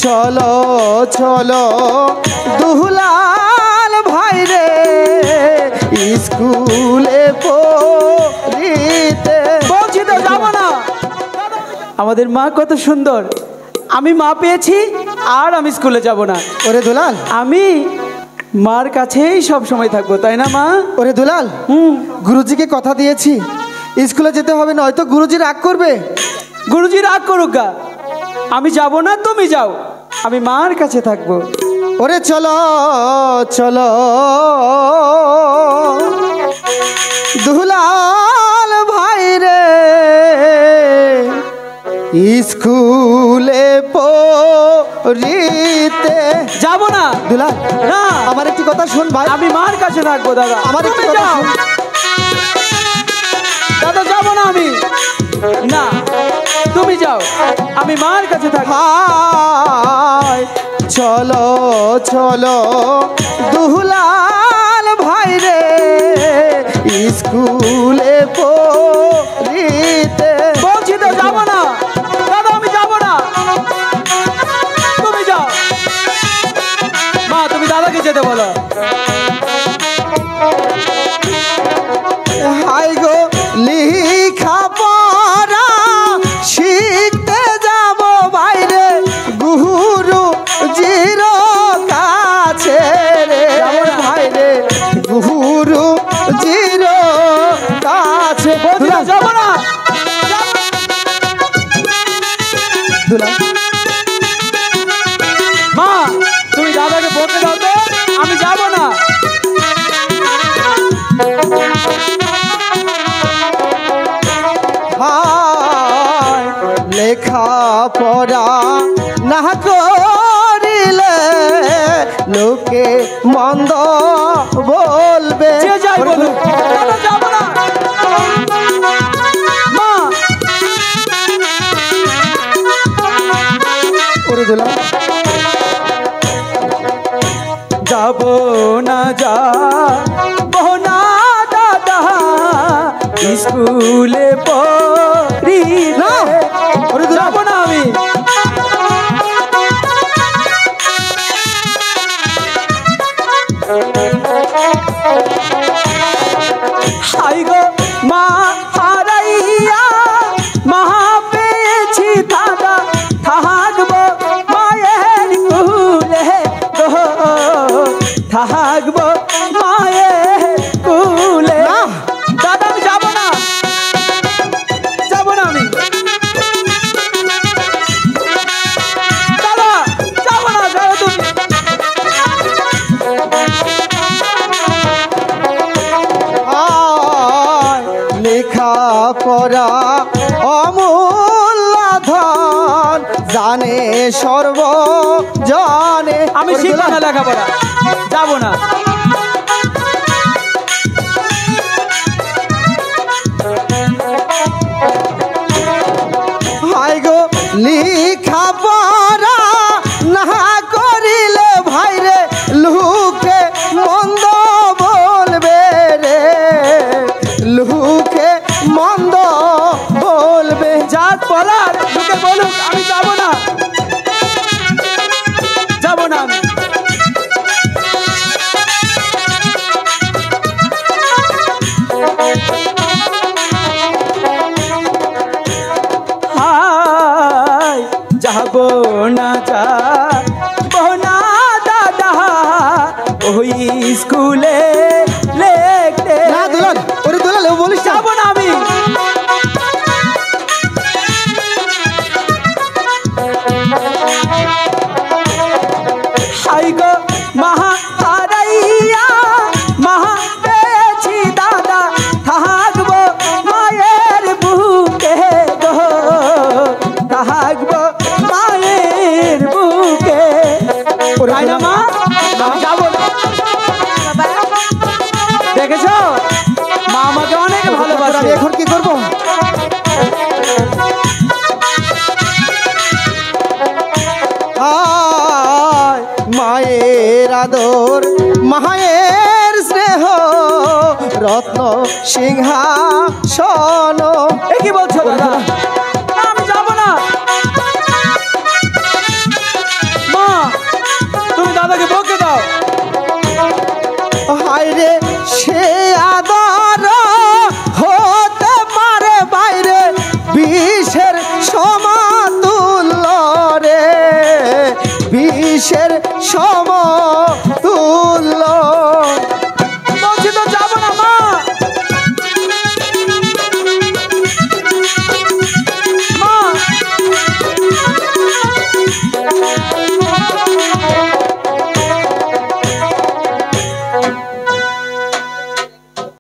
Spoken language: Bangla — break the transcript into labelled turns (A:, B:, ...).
A: চলো চলো দুলাল ভাই রে স্কুলে পড়িতে।
B: বলছি তো যাবো না। আমাদের মা কত সুন্দর, আমি মা পেয়েছি আর আমি স্কুলে যাব না।
A: ওরে দুলাল,
B: আমি মার কাছেই সব সময় থাকবো, তাই না মা?
A: ওরে দুলাল, গুরুজিকে কথা দিয়েছি স্কুলে যেতে হবে, নয়তো গুরুজি রাগ করবে।
B: গুরুজি রাগ করুক গা, আমি যাব না, তুমি যাও, আমি মার কাছে থাকবো।
A: ওরে চলো চলো দুলাল ভাই রে স্কুলে পড়িতে।
B: যাব না
A: দুলাল,
B: না,
A: আমার একটি কথা শোন ভাই।
B: আমি মার কাছে থাকবো দাদা।
A: আমার একটি
B: তুমি
A: কথা
B: যাও।
A: শোন।
B: দাদা যাব না আমি, না তুমি যাও, আমি মার কাছে থাকবো।
A: ভাই চলো চলো দুলাল ভাই রে স্কুলে পড়িতে।
B: বলছি তো যাব না দাদা, আমি যাব না, তুমি যাও। মা তুমি দাদাকে যেতে বলো।
A: হাই গো লিখা পড়া শিখতে যাব বাইরে গুরু জিরো কাছে রে ভাই রে গুরু জিরো কাছে।
B: যাব না
A: দুলাল,
B: মা, তুমি দাদাকে বলতে দাও তো, আমি যাব না।
A: হায় লেখা পড়া না করিলে লোকে মন্দ বলবে।
B: যে যাই বলুক, দাদা যাব না। মা,
A: করে দিলাম
B: যাব না, যাব না দাদা স্কুলে পড়ি
A: না, ওরে দুলাল।
B: যাব না আমি। হাই গো মা হারাইয়া মা পেয়েছি দাদা, থাকবো মায়ের কুলে গো, থাকবো মায়ের কুলে। দাদা আমি যাব না, যাব না আমি। দাদা যাব না, যাও তুমি।
A: লেখা পড়া অমূল্য ধন জানে সর্ব জানে।
B: আমি শিখবো না লেখাপড়া, যাব না।
A: হাই গো লিখা পড়া না করিলে ভাই রে লুকে মন্দ বলবে রে, লুকে মন্দ বলবে।
B: যাক বলার লোকে বলুক, আমি যাব না, যাব না আমি। হাই যাব না, যাব না দাদা ওই স্কুলে লেখতে।
A: না দুলাল, ওরে দুলাল বলিস না।
B: যাব না আমি। হাই গো মাহা হারাইয়া মাহা পেয়েছি দাদা, থাকবো মায়ের বুকে গো, থাকবো মায়ের বুকে। তাই না মা? যাব না। দেখেছ মা আমাকে অনেক ভালোবাসে।
A: আমি এখন কি করবো? মায়ের আদর মায়ের স্নেহ রত্ন সিংহাসন।
B: কি বলছো দাদা?